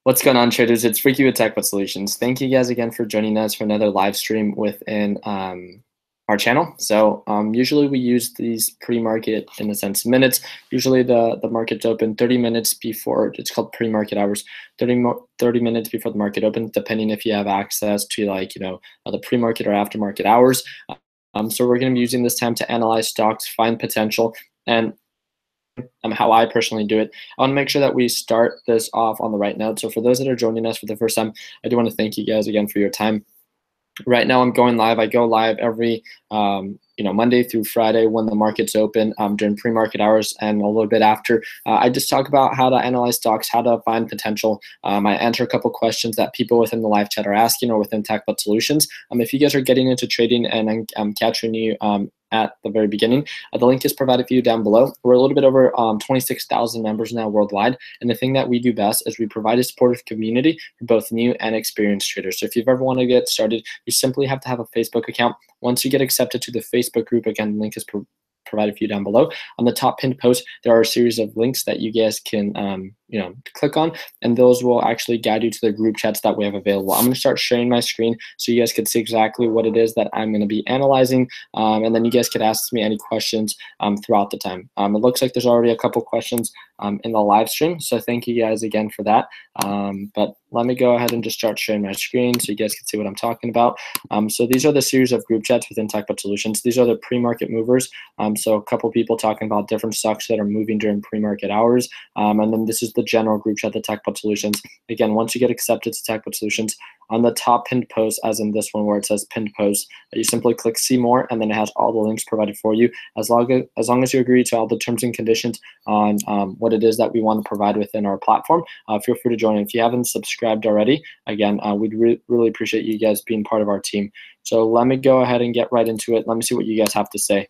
What's going on, traders? It's Freaky with TechBot Solutions. Thank you guys again for joining us for another live stream within our channel. So usually we use these pre-market, in a sense, minutes. Usually the market's open 30 minutes before, it's called pre-market hours, 30 minutes before the market opens, depending if you have access to the pre-market or aftermarket hours. So we're going to be using this time to analyze stocks, find potential, and how I personally do it. I want to make sure that we start this off on the right note. So for those that are joining us for the first time, I do want to thank you guys again for your time. Right now I'm going live. I go live every Monday through Friday when the market's open, during pre-market hours and a little bit after. I just talk about how to analyze stocks, how to find potential. I answer a couple questions that people within the live chat are asking or within TechBot Solutions. If you guys are getting into trading and I'm capturing you at the very beginning, the link is provided for you down below. We're a little bit over 26,000 members now worldwide, and the thing that we do best is we provide a supportive community for both new and experienced traders. So if you've ever want to get started, you simply have to have a Facebook account. Once you get accepted to the Facebook group, again, the link is provided for you down below. On the top pinned post, there are a series of links that you guys can click on, and those will actually guide you to the group chats that we have available. I'm going to start sharing my screen so you guys can see exactly what it is that I'm going to be analyzing, and then you guys could ask me any questions throughout the time. It looks like there's already a couple questions in the live stream, so thank you guys again for that. But let me go ahead and just start sharing my screen so you guys can see what I'm talking about. So these are the series of group chats within TechBot Solutions. These are the pre-market movers. So a couple people talking about different stocks that are moving during pre-market hours. And then this is the general group chat, the TechBot Solutions. Again, once you get accepted to TechBot Solutions, on the top pinned post, as in this one where it says pinned post, you simply click see more, and then it has all the links provided for you. As long as you agree to all the terms and conditions on what it is that we want to provide within our platform, feel free to join. If you haven't subscribed already, again, we'd really appreciate you guys being part of our team. So let me go ahead and get right into it. Let me see what you guys have to say.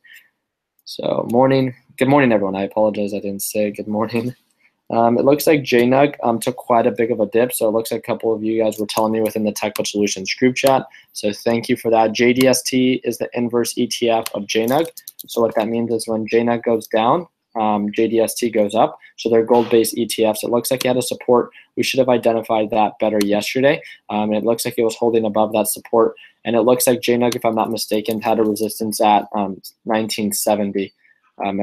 So good morning, everyone. I apologize I didn't say good morning. It looks like JNUG took quite a big of a dip, so it looks like a couple of you guys were telling me within the TechBot Solutions group chat, so thank you for that. JDST is the inverse ETF of JNUG, so what that means is when JNUG goes down, JDST goes up, so they're gold-based ETFs. It looks like it had a support. We should have identified that better yesterday. It looks like it was holding above that support, and it looks like JNUG, if I'm not mistaken, had a resistance at 1970.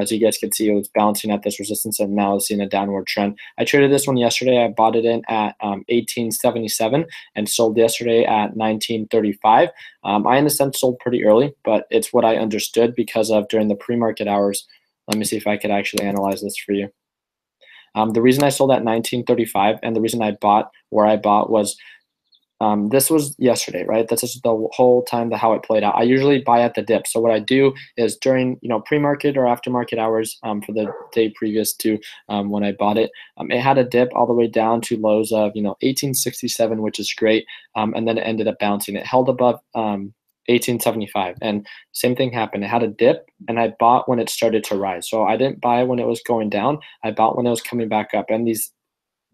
As you guys can see, it was bouncing at this resistance and now is seeing a downward trend. I traded this one yesterday. I bought it in at 1877 and sold yesterday at 1935. I, in a sense, sold pretty early, but it's what I understood because of during the pre-market hours. Let me see if I could actually analyze this for you. The reason I sold at 1935 and the reason I bought where I bought was this was yesterday, right? That's just the whole time how it played out. I usually buy at the dip. So what I do is during pre-market or aftermarket hours for the day previous to when I bought it, it had a dip all the way down to lows of 1867, which is great, and then it ended up bouncing. It held above 1875, and same thing happened. It had a dip, and I bought when it started to rise. So I didn't buy when it was going down. I bought when it was coming back up, and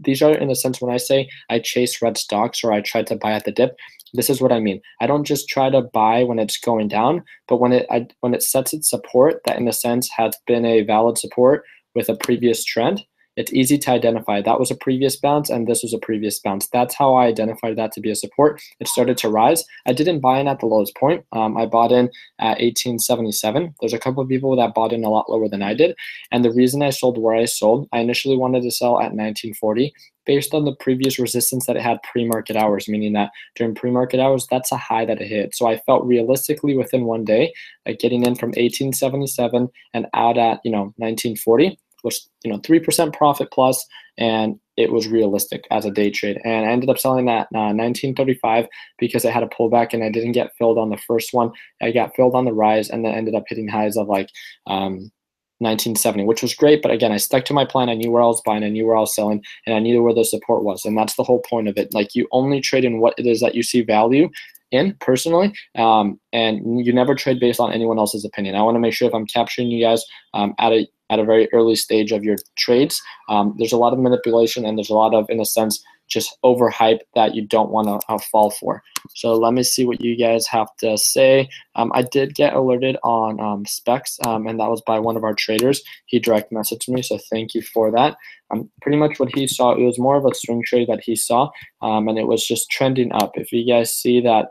these are, in a sense, when I say I chase red stocks or I try to buy at the dip, this is what I mean. I don't just try to buy when it's going down, but when it sets its support that, in a sense, has been a valid support with a previous trend, it's easy to identify. That was a previous bounce, and this was a previous bounce. That's how I identified that to be a support. It started to rise. I didn't buy in at the lowest point. I bought in at 1877. There's a couple of people that bought in a lot lower than I did, and the reason I sold where I sold, I initially wanted to sell at 1940 based on the previous resistance that it had pre-market hours, meaning that during pre-market hours, that's a high that it hit. So I felt realistically within one day, like getting in from 1877 and out at 1940, was 3% profit plus, and it was realistic as a day trade. And I ended up selling at 1935 because it had a pullback and I didn't get filled on the first one. I got filled on the rise and then ended up hitting highs of like 1970, which was great. But again, I stuck to my plan. I knew where I was buying, I knew where I was selling, and I knew where the support was. And that's the whole point of it. Like, you only trade in what it is that you see value in personally, and you never trade based on anyone else's opinion. I want to make sure if I'm capturing you guys at a very early stage of your trades, there's a lot of manipulation and there's a lot of, in a sense, just overhype that you don't want to fall for. So let me see what you guys have to say. I did get alerted on specs, and that was by one of our traders. He direct messaged me, so thank you for that. pretty much what he saw, it was more of a swing trade that he saw, and it was just trending up. If you guys see that,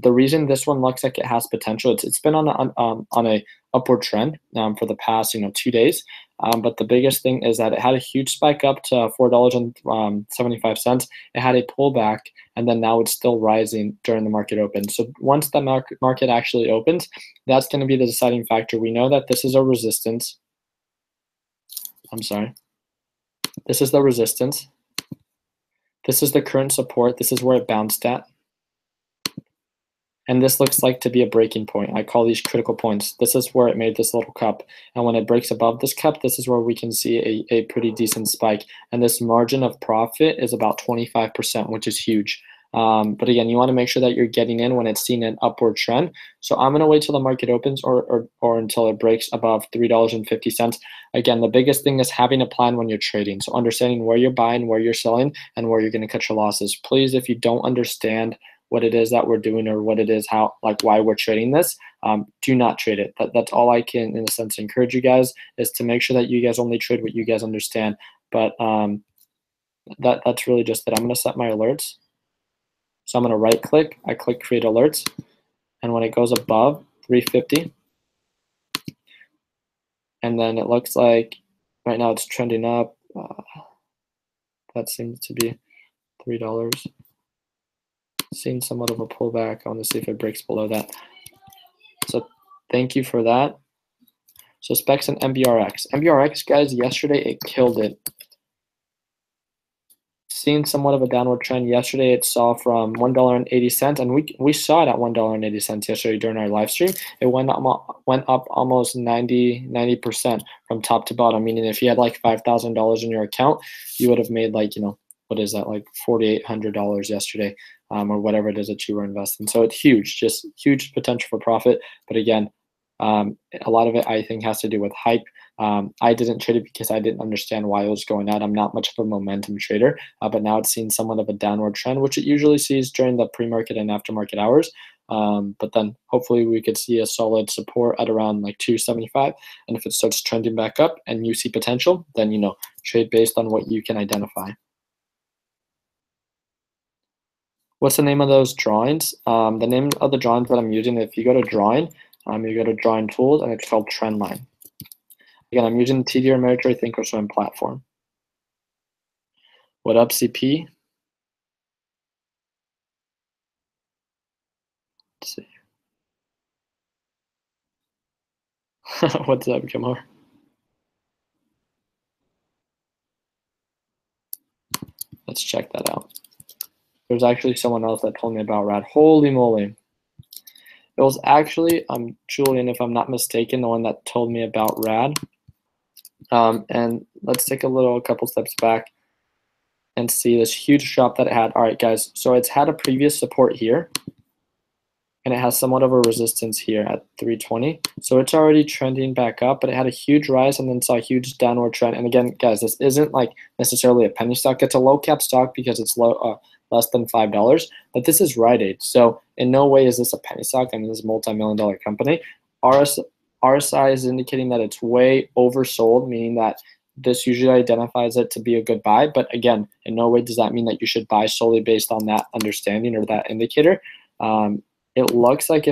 the reason this one looks like it has potential, it's been on a upward trend for the past 2 days. But the biggest thing is that it had a huge spike up to $4.75. It had a pullback, and then now it's still rising during the market open. So once the market actually opens, that's going to be the deciding factor. We know that this is a resistance. I'm sorry. This is the resistance. This is the current support. This is where it bounced at. And this looks like to be a breaking point. I call these critical points. This is where it made this little cup. And when it breaks above this cup, this is where we can see a pretty decent spike. And this margin of profit is about 25%, which is huge. But again, you want to make sure that you're getting in when it's seen an upward trend. So I'm going to wait till the market opens or until it breaks above $3.50. Again, the biggest thing is having a plan when you're trading. So understanding where you're buying, where you're selling, and where you're going to cut your losses. Please, if you don't understand what it is that we're doing or what it is, why we're trading this, do not trade it. That's all I can, in a sense, encourage you guys, is to make sure that you guys only trade what you guys understand. But that's really just it. I'm going to set my alerts. So I'm going to right click, I click create alerts, and when it goes above 350, and then it looks like right now it's trending up. That seems to be $3. Seeing somewhat of a pullback. I want to see if it breaks below that. So thank you for that. So specs and MBRX. MBRX, guys, yesterday it killed it. Seeing somewhat of a downward trend. Yesterday it saw from $1.80, and we saw it at $1.80 yesterday during our live stream. It went up almost 90% from top to bottom, meaning if you had like $5,000 in your account, you would have made like, what is that, like $4,800 yesterday, or whatever it is that you were investing. So it's huge, just huge potential for profit. But again, a lot of it I think has to do with hype. I didn't trade it because I didn't understand why it was going out. I'm not much of a momentum trader, but now it's seen somewhat of a downward trend, which it usually sees during the pre-market and after-market hours. But then hopefully we could see a solid support at around like 275. And if it starts trending back up and you see potential, then, trade based on what you can identify. What's the name of those drawings? The name of the drawings that I'm using, if you go to drawing, you go to drawing tools, and it's called Trendline. Again, I'm using the TD Ameritrade Thinkorswim platform. What up, CP? Let's see. What's up, Kamar? Let's check that out. There's actually someone else that told me about RAD. Holy moly. It was actually Julian, if I'm not mistaken, the one that told me about RAD. And let's take a couple steps back and see this huge drop that it had. All right, guys, so it's had a previous support here, and it has somewhat of a resistance here at 320. So it's already trending back up, but it had a huge rise and then saw a huge downward trend. And again, guys, this isn't like necessarily a penny stock. It's a low cap stock because it's less than $5, but this is Rite Aid. So in no way is this a penny stock. I mean, this is a multi-million-dollar company. RSI is indicating that it's way oversold, meaning that this usually identifies it to be a good buy. But again, in no way does that mean that you should buy solely based on that understanding or that indicator. It looks like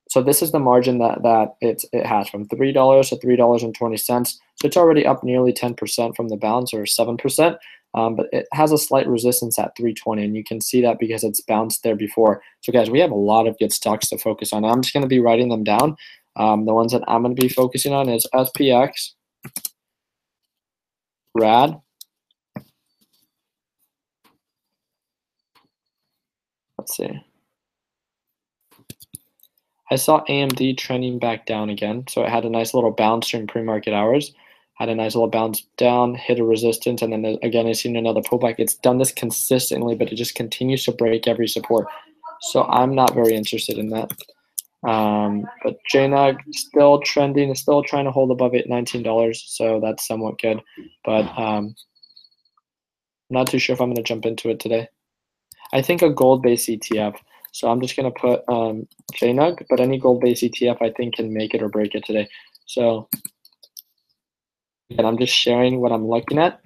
so this is the margin that it has from $3 to $3.20. So it's already up nearly 10% from the bounce, or 7%. But it has a slight resistance at 320, and you can see that because it's bounced there before. So guys, we have a lot of good stocks to focus on. I'm just going to be writing them down. The ones that I'm going to be focusing on is SPX, RAD, let's see. I saw AMD trending back down again. So it had a nice little bounce during pre-market hours. Had a nice little bounce down, hit a resistance, and then again, I've seen another pullback. It's done this consistently, but it just continues to break every support. So I'm not very interested in that. But JNUG still trending, is still trying to hold above $19, so that's somewhat good. But I'm not too sure if I'm going to jump into it today. I think a gold-based ETF. So I'm just going to put JNUG, but any gold-based ETF I think can make it or break it today. So And I'm just sharing what I'm looking at,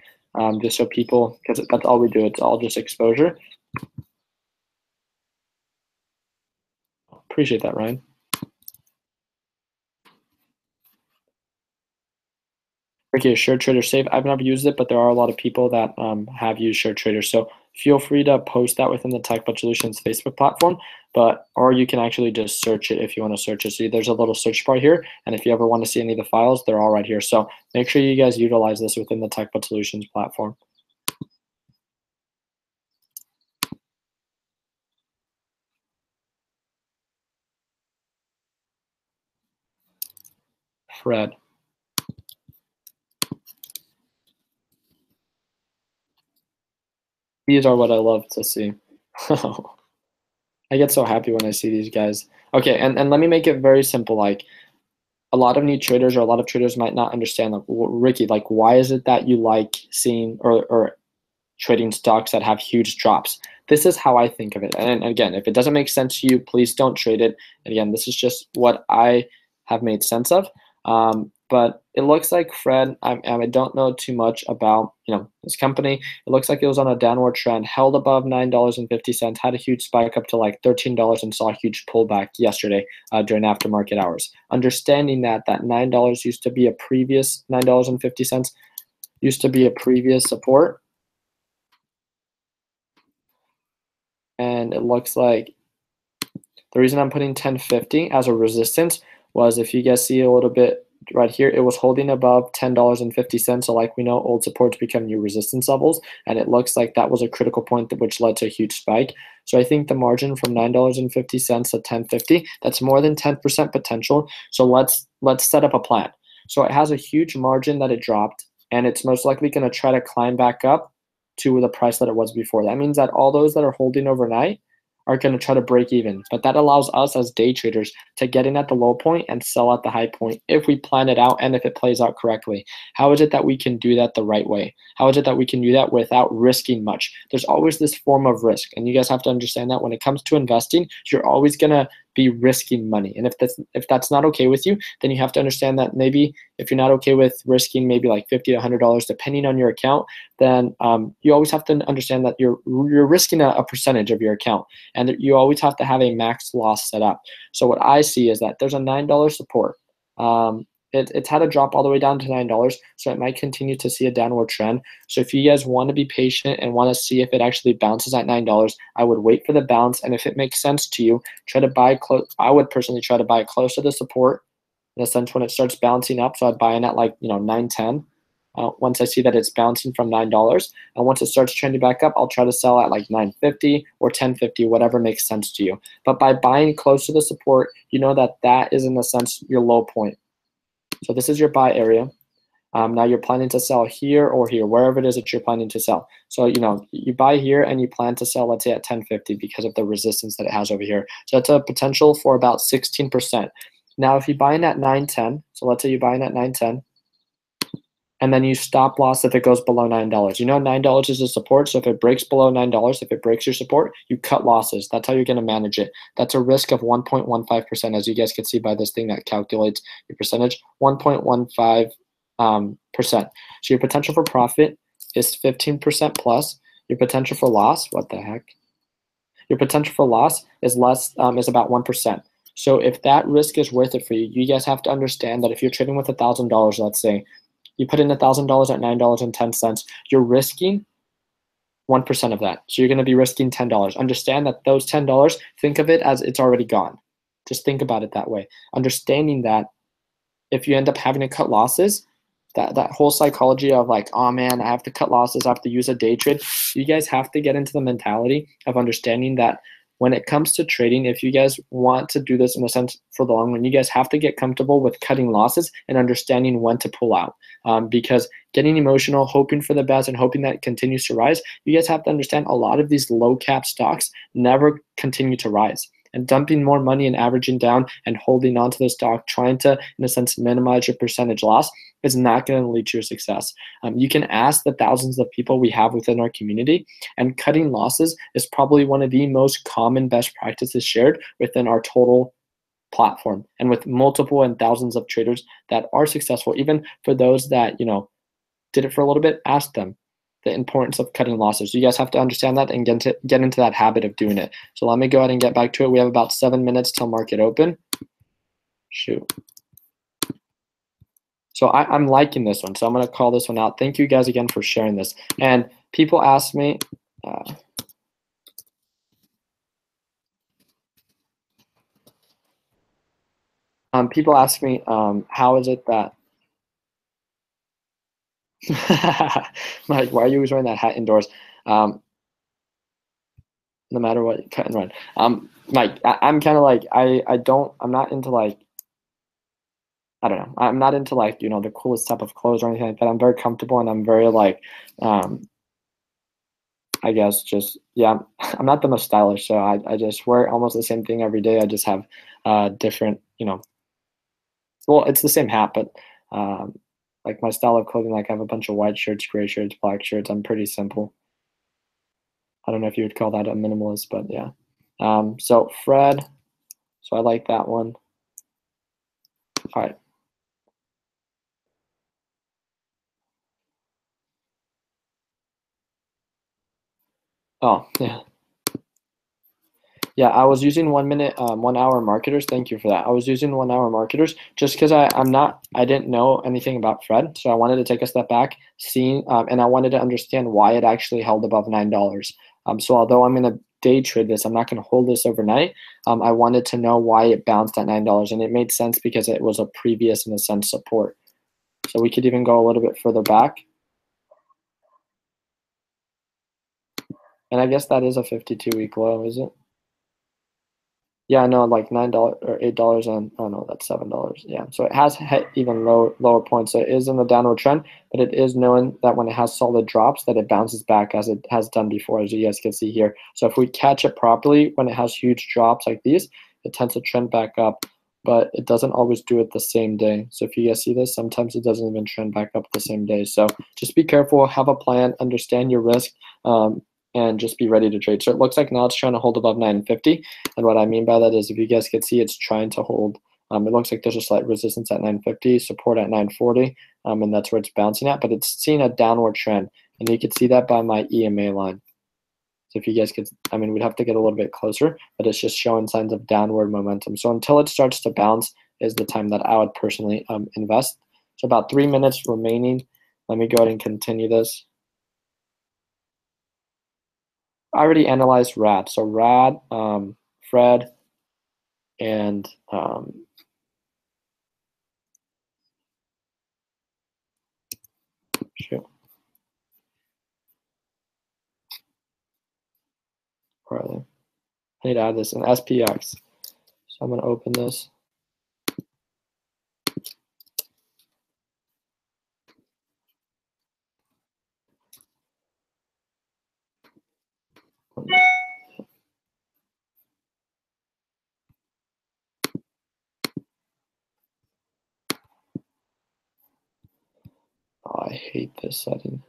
just so people, because that's all we do. It's all just exposure. Appreciate that, Ryan. Ricky, is Share Trader safe? I've never used it, but there are a lot of people that have used Share Trader. So feel free to post that within the TechBud Solutions Facebook platform, or you can actually just search it if you want to search it. So there's a little search bar here, and if you ever want to see any of the files, they're all right here. So make sure you guys utilize this within the TechBud Solutions platform. Fred. These are what I love to see. I get so happy when I see these guys. Okay, and let me make it very simple. Like, a lot of new traders or a lot of traders might not understand, like, Ricky, like, why is it that you like seeing or trading stocks that have huge drops? This is how I think of it. And again, if it doesn't make sense to you, please don't trade it. And again, this is just what I have made sense of. But it looks like Fred, I don't know too much about this company. It looks like it was on a downward trend, held above $9.50, had a huge spike up to like $13, and saw a huge pullback yesterday during aftermarket hours. Understanding that $9 used to be a previous $9.50 used to be a previous support. And it looks like the reason I'm putting 1050 as a resistance was, if you guys see a little bit right here, it was holding above $10.50. So like we know, old supports become new resistance levels, and it looks like that was a critical point which led to a huge spike. So I think the margin from $9.50 to 1050, that's more than 10% potential. So let's set up a plan. So it has a huge margin that it dropped, and it's most likely going to try to climb back up to the price that it was before. That means that all those that are holding overnight are going to try to break even. But that allows us as day traders to get in at the low point and sell at the high point if we plan it out and if it plays out correctly. How is it that we can do that the right way? How is it that we can do that without risking much? There's always this form of risk, and you guys have to understand that when it comes to investing, you're always going to be risking money. And if that's not okay with you, then you have to understand that maybe if you're not okay with risking maybe like $50 to $100 depending on your account, then you always have to understand that you're risking a percentage of your account, and you always have to have a max loss set up. So what I see is that there's a $9 support. It's had a drop all the way down to $9, so it might continue to see a downward trend. So if you guys want to be patient and want to see if it actually bounces at $9, I would wait for the bounce, and if it makes sense to you, try to buy close. I would personally try to buy close to the support, in a sense, when it starts bouncing up. So I'd buy in at like $9.10. Once I see that it's bouncing from $9, and once it starts trending back up, I'll try to sell at like $9.50 or $10.50, whatever makes sense to you. But by buying close to the support, you know that is in a sense your low point. So this is your buy area. Now you're planning to sell here or here, wherever it is that you're planning to sell. So you buy here and you plan to sell, let's say, at 1050 because of the resistance that it has over here. So that's a potential for about 16%. Now if you buy in at 910, so let's say you buy in at 910, and then you stop loss if it goes below $9. $9 is a support, so if it breaks below $9, if it breaks your support, you cut losses. That's how you're going to manage it. That's a risk of 1.15%, as you guys can see by this thing that calculates your percentage, 1.15%. So your potential for profit is 15% plus. Your potential for loss, what the heck? Your potential for loss is is about 1%. So if that risk is worth it for you, you guys have to understand that if you're trading with $1,000, let's say, you put in $1,000 at $9.10, you're risking 1% of that. So you're going to be risking $10. Understand that those $10, think of it as it's already gone. Just think about it that way. Understanding that if you end up having to cut losses, that whole psychology of like, oh man, I have to cut losses, I have to use a day trade. You guys have to get into the mentality of understanding that when it comes to trading, if you guys want to do this in a sense for the long run, you guys have to get comfortable with cutting losses and understanding when to pull out. Because getting emotional, hoping for the best, and hoping that it continues to rise, you guys have to understand a lot of these low cap stocks never continue to rise. And dumping more money and averaging down and holding on to the stock, trying to, in a sense, minimize your percentage loss, is not going to lead to your success. You can ask the thousands of people we have within our community, and cutting losses is probably one of the most common best practices shared within our total platform, and with multiple and thousands of traders that are successful. Even for those that did it for a little bit, ask them the importance of cutting losses. You guys have to understand that and get into that habit of doing it. So let me go ahead and get back to it. We have about 7 minutes till market open. Shoot. So I'm liking this one. So I'm going to call this one out. Thank you guys again for sharing this. And people ask me, people ask me, how is it that, Mike, why are you always wearing that hat indoors? No matter what, cut and run. Mike, I'm kind of like, I'm not into like, I don't know. I'm not into like, the coolest type of clothes or anything like that. I'm very comfortable and I'm very like, I guess just, yeah, I'm not the most stylish. So I just wear almost the same thing every day. I just have different, well, it's the same hat, but like my style of clothing, like I have a bunch of white shirts, gray shirts, black shirts. I'm pretty simple. I don't know if you would call that a minimalist, but yeah. So Fred, so I like that one. All right. Oh, yeah. Yeah, I was using 1 minute, 1 hour marketers. Thank you for that. I was using 1 hour marketers just because I didn't know anything about Fred. So I wanted to take a step back, and I wanted to understand why it actually held above $9. So although I'm going to day trade this, I'm not going to hold this overnight. I wanted to know why it bounced at $9, and it made sense because it was a previous, in a sense, support. So we could even go a little bit further back. And I guess that is a 52-week low, is it? Yeah, no, like $9 or $8, and oh no, that's $7. Yeah, so it has hit even lower points. So it is in the downward trend, but it is knowing that when it has solid drops, that it bounces back as it has done before, as you guys can see here. So if we catch it properly when it has huge drops like these, it tends to trend back up, but it doesn't always do it the same day. So if you guys see this, sometimes it doesn't even trend back up the same day. So just be careful, have a plan, understand your risk. And just be ready to trade. So it looks like now it's trying to hold above 950. And what I mean by that is, if you guys can see, it's trying to hold. It looks like there's a slight resistance at 950, support at 940, and that's where it's bouncing at. But it's seeing a downward trend, and you can see that by my EMA line. So if you guys could, we'd have to get a little bit closer, but it's just showing signs of downward momentum. So until it starts to bounce is the time that I would personally invest. So about 3 minutes remaining. Let me go ahead and continue this. I already analyzed Rad. So Rad, Fred, and shoot. Where are they? I need to add this in SPX. So I'm going to open this. Oh, I hate this setting.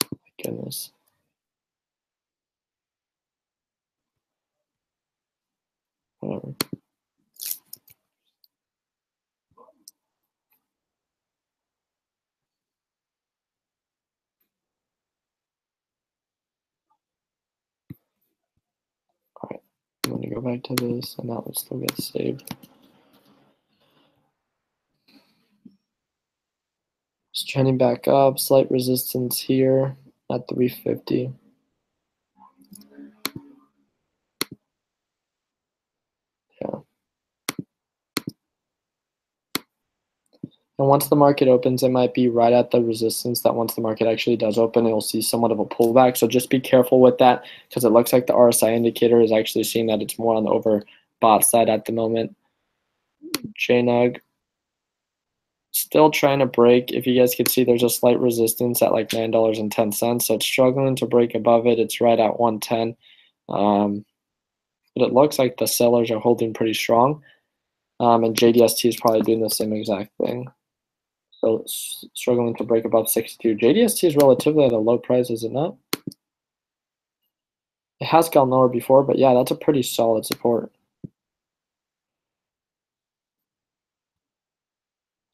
My goodness. Whatever. All right, I'm going to go back to this, and that will still get saved. Just trending back up, slight resistance here at 350. Yeah. And once the market opens, it might be right at the resistance that once the market actually does open, it will see somewhat of a pullback. So just be careful with that, because it looks like the RSI indicator is actually seeing that it's more on the overbought side at the moment. JNUG still trying to break. If you guys can see, there's a slight resistance at like $9.10. So it's struggling to break above it. It's right at 110. But it looks like the sellers are holding pretty strong. And JDST is probably doing the same exact thing. So struggling to break above 62. JDST is relatively at a low price, is it not? It has gone lower before, but yeah, that's a pretty solid support.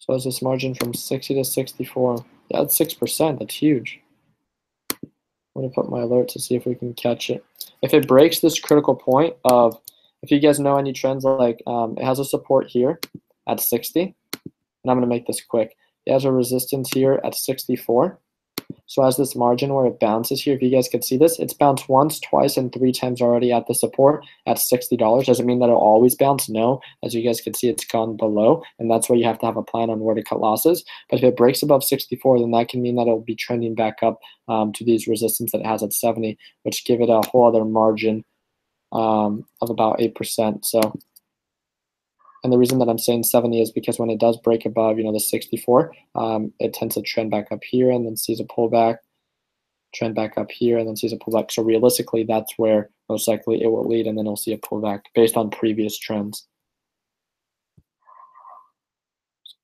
So as this margin from 60 to 64, yeah, that's 6%. That's huge. I'm going to put my alert to see if we can catch it. If it breaks this critical point of, if you guys know any trends, like it has a support here at 60, and I'm going to make this quick. It has a resistance here at 64. So as this margin where it bounces here, if you guys could see this, it's bounced once, twice, and 3 times already at the support at $60. Doesn't mean that it'll always bounce. No, as you guys can see, it's gone below, and that's where you have to have a plan on where to cut losses. But if it breaks above 64, then that can mean that it'll be trending back up to these resistance that it has at 70, which give it a whole other margin of about 8%. So, and the reason that I'm saying 70 is because when it does break above, the 64, it tends to trend back up here and then sees a pullback, trend back up here, and then sees a pullback. So realistically, that's where most likely it will lead, and then it'll see a pullback based on previous trends.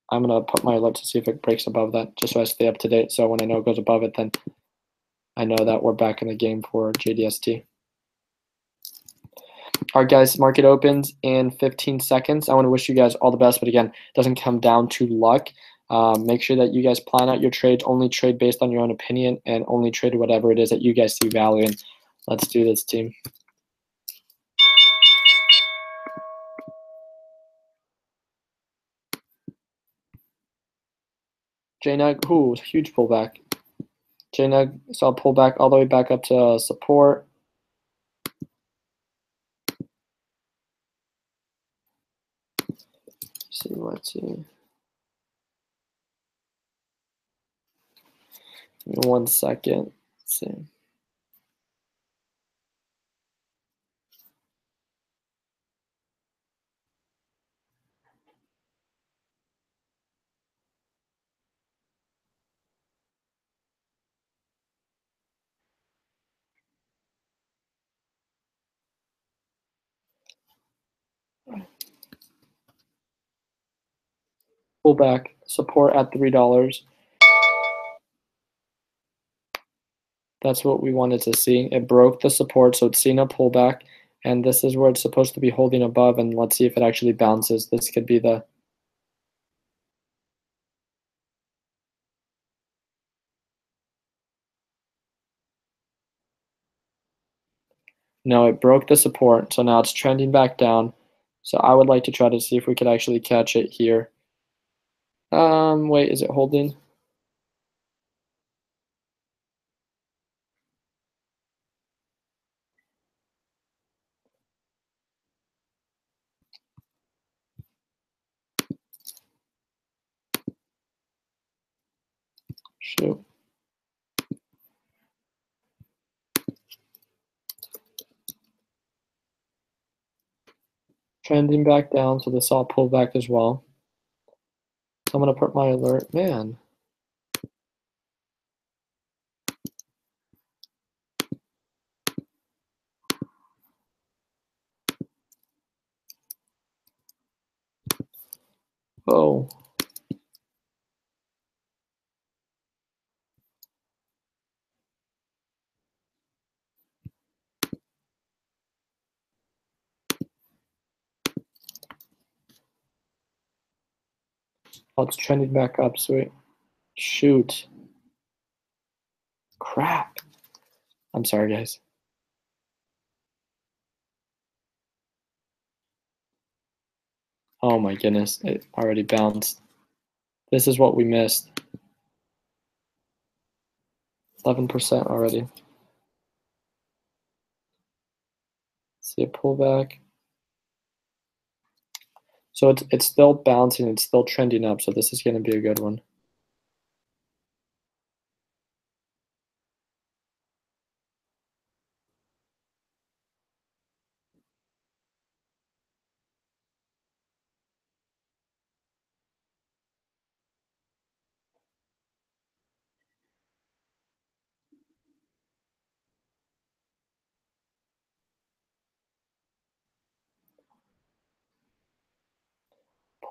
I'm going to put my alert to see if it breaks above that, just so I stay up to date. So when I know it goes above it, then I know that we're back in the game for JDST. All right, guys, market opens in 15 seconds. I want to wish you guys all the best, but again, it doesn't come down to luck. Make sure that you guys plan out your trades, only trade based on your own opinion, and only trade whatever it is that you guys see value in. Let's do this, team. JNUG, ooh, huge pullback. JNUG saw a pullback all the way back up to support. Let's see. Give me 1 second. Let's see. Pullback, support at $3. That's what we wanted to see. It broke the support, so it's seen a pullback, and this is where it's supposed to be holding above, and let's see if it actually bounces. This could be the no, it broke the support, so now it's trending back down. So I would like to try to see if we could actually catch it here. Wait, is it holding? Shoot. Trending back down, so this saw pull back as well. So I'm gonna put my alert, man. Oh. Oh, it's trending back up, sweet. Shoot. Crap. I'm sorry, guys. Oh my goodness, it already bounced. This is what we missed. 11% already. See a pullback. So it's still bouncing, it's still trending up, so this is going to be a good one.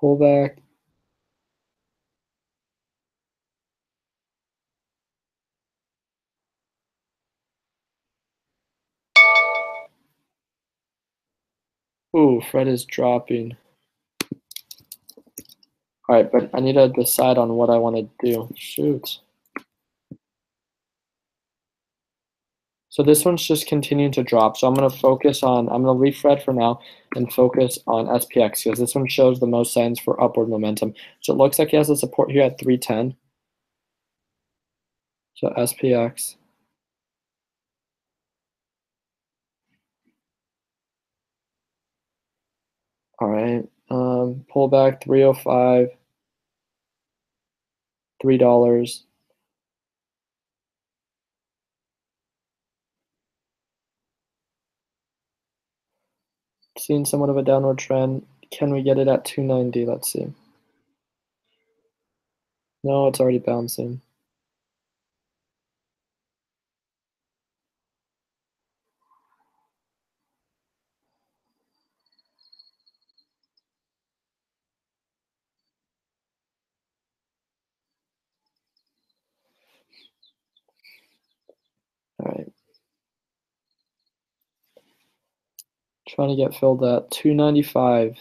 Pullback. Ooh, Fred is dropping. All right, but I need to decide on what I want to do. Shoot. So this one's just continuing to drop. So I'm going to leave Fred for now and focus on SPX because this one shows the most signs for upward momentum. So it looks like he has a support here at 310. So SPX. All right. Pullback 305, $3. Seeing somewhat of a downward trend. Can we get it at 290? Let's see. No, it's already bouncing. All right. Trying to get filled at 295.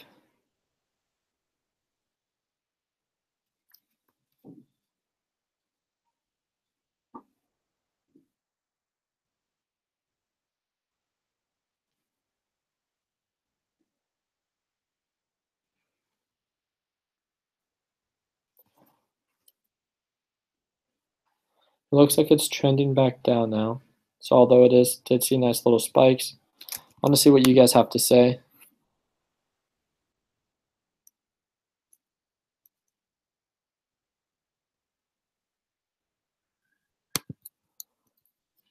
It looks like it's trending back down now. So although did see nice little spikes, I want to see what you guys have to say.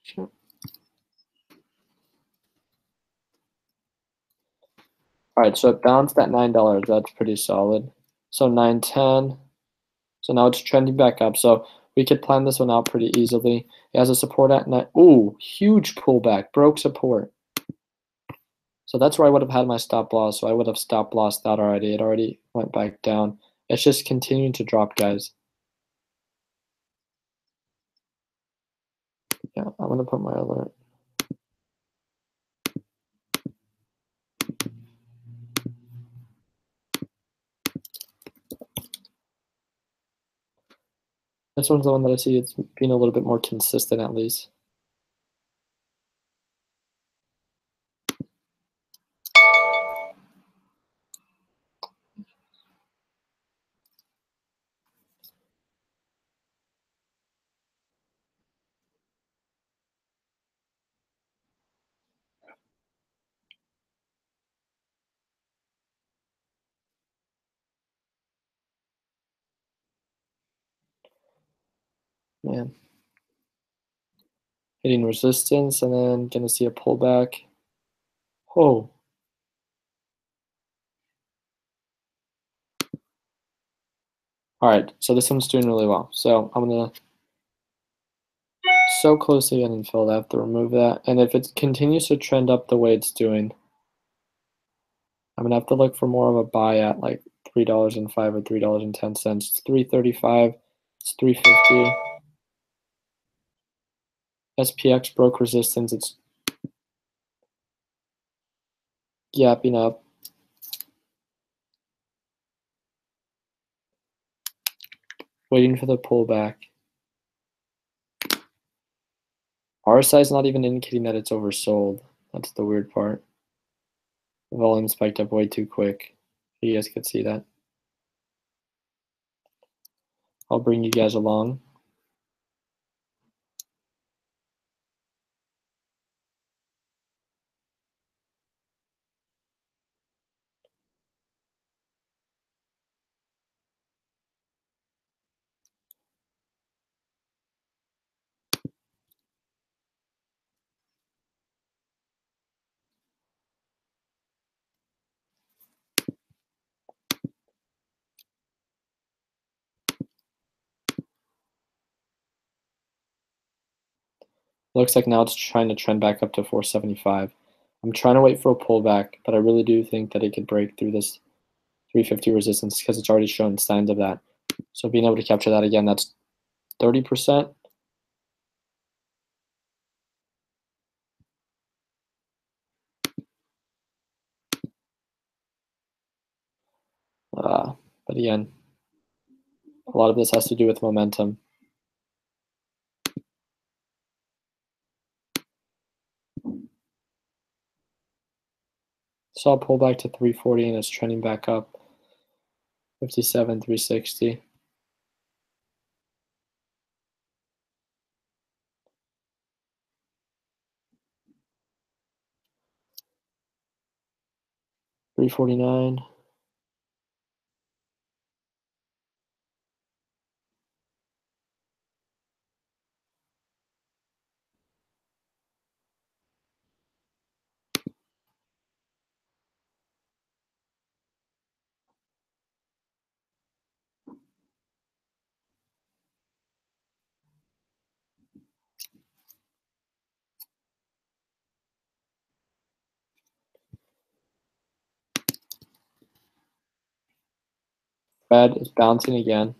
Sure. All right, so it bounced at $9. That's pretty solid. So 910. So now it's trending back up. So we could plan this one out pretty easily. It has a support at 9. Ooh, huge pullback, broke support. So that's where I would have had my stop loss. So I would have stop lost that already. It already went back down. It's just continuing to drop, guys. Yeah, I'm gonna put my alert. This one's the one that I see it's being a little bit more consistent at least. Man. Hitting resistance and then gonna see a pullback. Oh. All right, so this one's doing really well. So I'm gonna so closely unfill that, I have to remove that. And if it continues to trend up the way it's doing, I'm gonna have to look for more of a buy at like $3.05 or $3.10. It's 335, it's 350. SPX broke resistance, it's gapping up. Waiting for the pullback. RSI is not even indicating that it's oversold. That's the weird part. The volume spiked up way too quick. You guys could see that. I'll bring you guys along. Looks like now it's trying to trend back up to 475. I'm trying to wait for a pullback, but I really do think that it could break through this 350 resistance because it's already shown signs of that. So being able to capture that again, that's 30%. But again, a lot of this has to do with momentum. Saw a pullback to 340 and it's trending back up. 57, 360. $349. Red is bouncing again,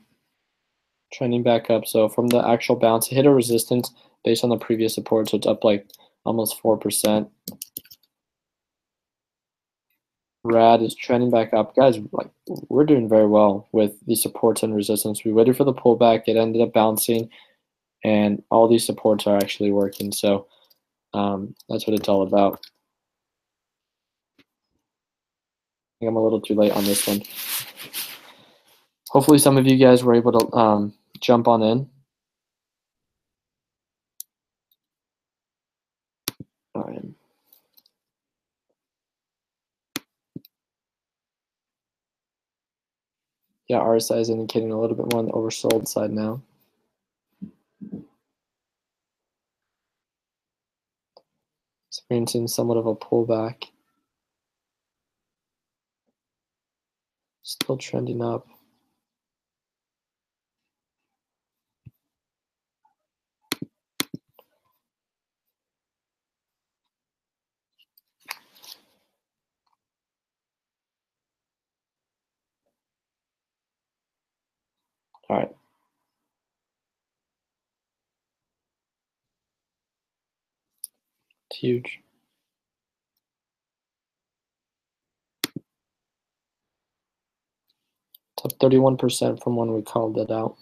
trending back up. So from the actual bounce, it hit a resistance based on the previous support, so it's up like almost 4%. Rad is trending back up. Guys, like, we're doing very well with these supports and resistance. We waited for the pullback. It ended up bouncing, and all these supports are actually working. So that's what it's all about. I think I'm a little too late on this one. Hopefully some of you guys were able to jump on in. All right. Yeah, RSI is indicating a little bit more on the oversold side now. Experiencing somewhat of a pullback. Still trending up. All right. It's huge. It's up 31% from when we called it out.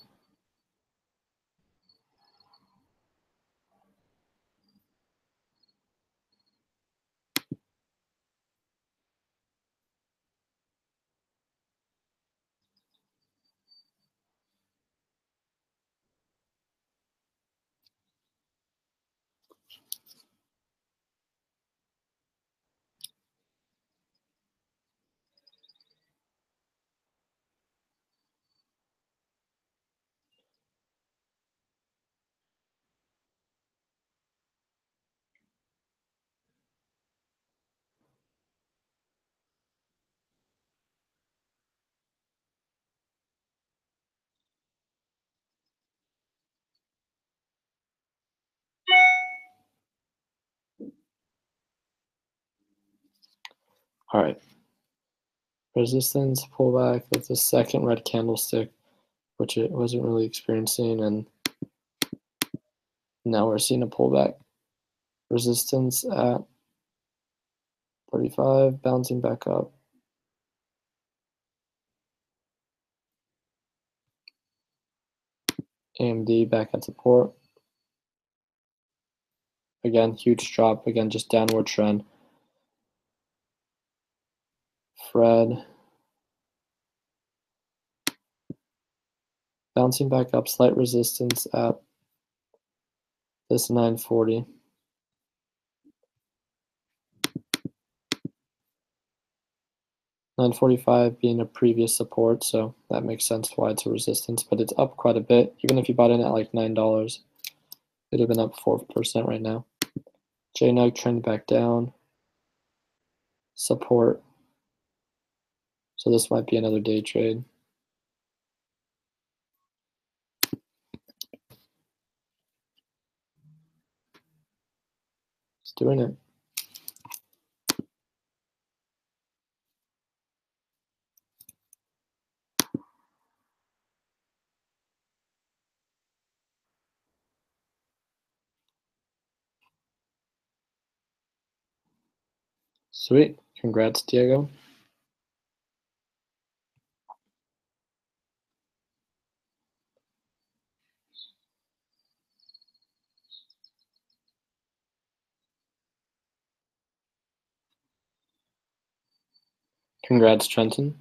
All right. Resistance, pullback with the second red candlestick, which it wasn't really experiencing, and now we're seeing a pullback. Resistance at 35, bouncing back up. AMD back at support. Again, huge drop. Again, just downward trend. Fred. Bouncing back up, slight resistance at this 940. $945 being a previous support, so that makes sense why it's a resistance, but it's up quite a bit. Even if you bought in at like $9, it'd have been up 4% right now. JNUG trend back down. Support. So this might be another day trade. It's doing it. Sweet. Congrats, Diego. Congrats, Trenton.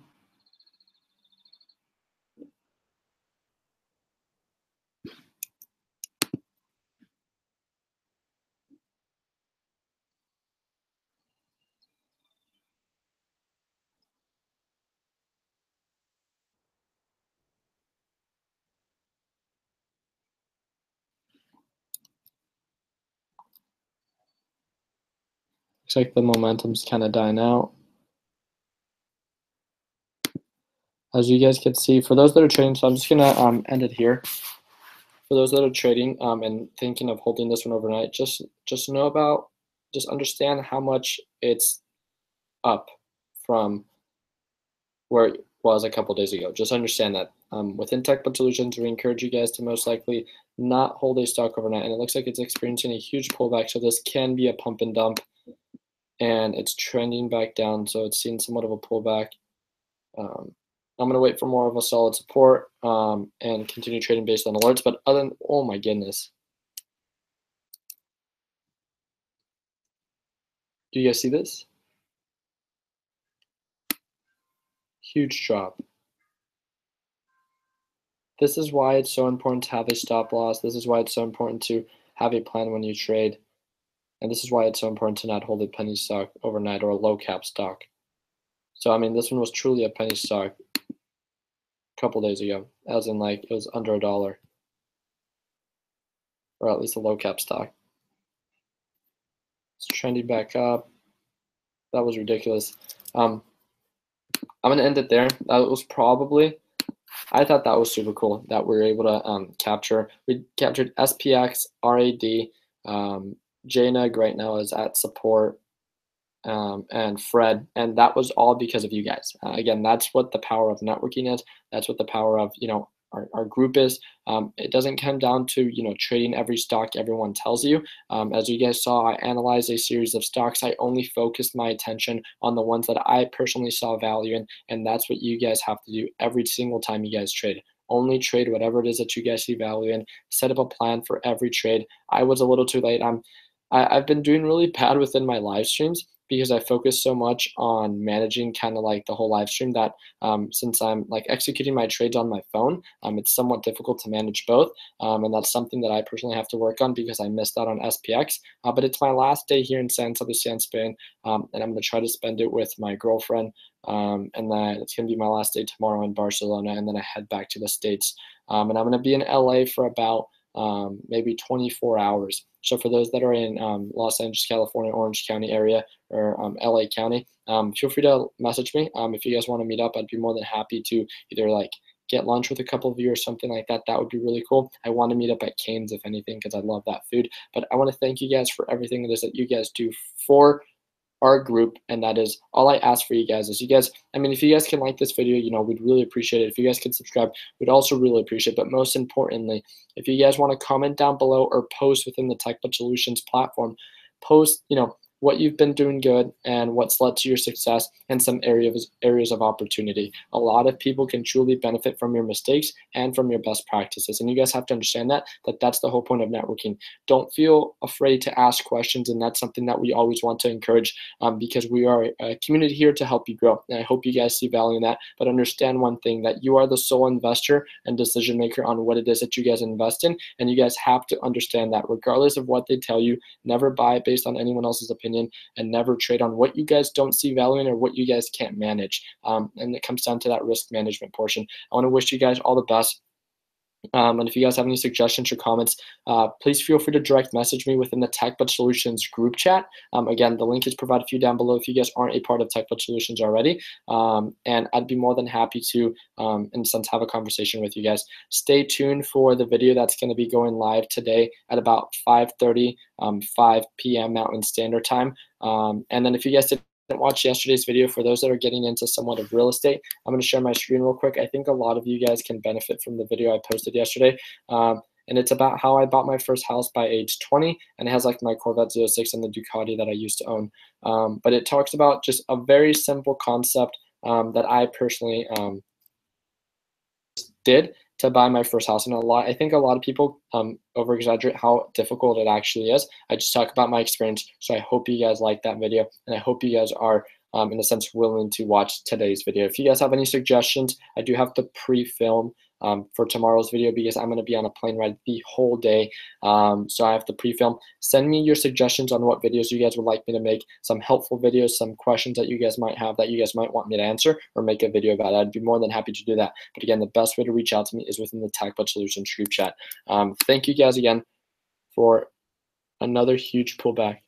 Looks like the momentum's kind of dying out. As you guys can see, for those that are trading, so I'm just gonna end it here. For those that are trading and thinking of holding this one overnight, just understand how much it's up from where it was a couple days ago. Just understand that. Within TechBud Solutions, we encourage you guys to most likely not hold a stock overnight, and it looks like it's experiencing a huge pullback. So this can be a pump and dump, and it's trending back down. So it's seeing somewhat of a pullback. I'm gonna wait for more of a solid support and continue trading based on alerts. But other than, oh my goodness, do you guys see this? Huge drop. This is why it's so important to have a stop loss. This is why it's so important to have a plan when you trade. And this is why it's so important to not hold a penny stock overnight or a low cap stock. So, I mean, this one was truly a penny stock a couple days ago, as in like it was under $1, or at least a low cap stock. It's trending back up. That was ridiculous. I'm going to end it there. That was probably, I thought that was super cool that we were able to capture. We captured SPX, RAD, JNUG right now is at support, and Fred, and that was all because of you guys. Again, that's what the power of networking is. That's what the power of our group is. It doesn't come down to trading every stock everyone tells you. As you guys saw, I analyzed a series of stocks. I only focused my attention on the ones that I personally saw value in, and that's what you guys have to do every single time you guys trade. Only trade whatever it is that you guys see value in. Set up a plan for every trade. I was a little too late. I've been doing really bad within my live streams because I focus so much on managing kind of like the whole live stream that since I'm like executing my trades on my phone, it's somewhat difficult to manage both. And that's something that I personally have to work on because I missed out on SPX. But it's my last day here in San Sebastian, Spain, and I'm going to try to spend it with my girlfriend. And then it's going to be my last day tomorrow in Barcelona, and then I head back to the States. And I'm going to be in LA for about maybe 24 hours. So for those that are in Los Angeles, California, Orange County area, or LA County, feel free to message me. If you guys want to meet up, I'd be more than happy to either like get lunch with a couple of you or something like that. That would be really cool. I want to meet up at Cane's if anything, because I love that food. But I want to thank you guys for everything it is that you guys do for our group, and that is all I ask for you guys. Is you guys, I mean, if you guys can like this video, we'd really appreciate it. If you guys can subscribe, we'd also really appreciate it. But most importantly, if you guys want to comment down below or post within the TechBud Solutions platform, post what you've been doing good and what's led to your success and some areas of opportunity. A lot of people can truly benefit from your mistakes and from your best practices, and you guys have to understand that's the whole point of networking. Don't feel afraid to ask questions, and that's something that we always want to encourage because we are a community here to help you grow, and I hope you guys see value in that. But understand one thing, that you are the sole investor and decision maker on what it is that you guys invest in, and you guys have to understand that regardless of what they tell you, never buy based on anyone else's opinion, and never trade on what you guys don't see value in or what you guys can't manage. And it comes down to that risk management portion. I want to wish you guys all the best. And if you guys have any suggestions or comments, please feel free to direct message me within the TechBud Solutions group chat. Again, the link is provided for you down below if you guys aren't a part of TechBud Solutions already. And I'd be more than happy to, in a sense, have a conversation with you guys. Stay tuned for the video that's going to be going live today at about 5:30, 5 p.m. Mountain Standard Time. And then if you guys didn't watch yesterday's video, for those that are getting into somewhat of real estate, I'm going to share my screen real quick. I think a lot of you guys can benefit from the video I posted yesterday. And it's about how I bought my first house by age 20, and it has like my Corvette 06 and the Ducati that I used to own. But it talks about just a very simple concept that I personally did to buy my first house. And I think a lot of people over exaggerate how difficult it actually is. I just talk about my experience. So I hope you guys like that video, and I hope you guys are in a sense, willing to watch today's video. If you guys have any suggestions, I do have to pre-film for tomorrow's video because I'm going to be on a plane ride the whole day. So I have to pre-film. Send me your suggestions on what videos you guys would like me to make, some helpful videos, some questions that you guys might have that you guys might want me to answer or make a video about. I'd be more than happy to do that. But again, the best way to reach out to me is within the TechBud Solutions group chat. Thank you guys again for another huge pullback.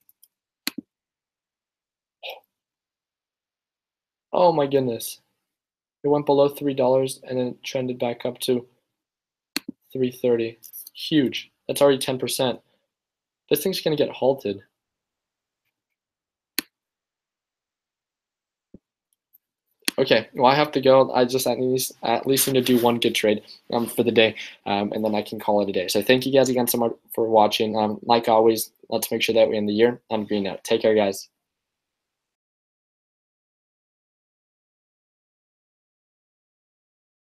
Oh my goodness. It went below $3 and then it trended back up to $3.30. Huge. That's already 10%. This thing's going to get halted. Okay, well, I have to go. I just at least need to do one good trade for the day, and then I can call it a day. So thank you guys again so much for watching. Like always, let's make sure that we end the year on green note. Take care, guys.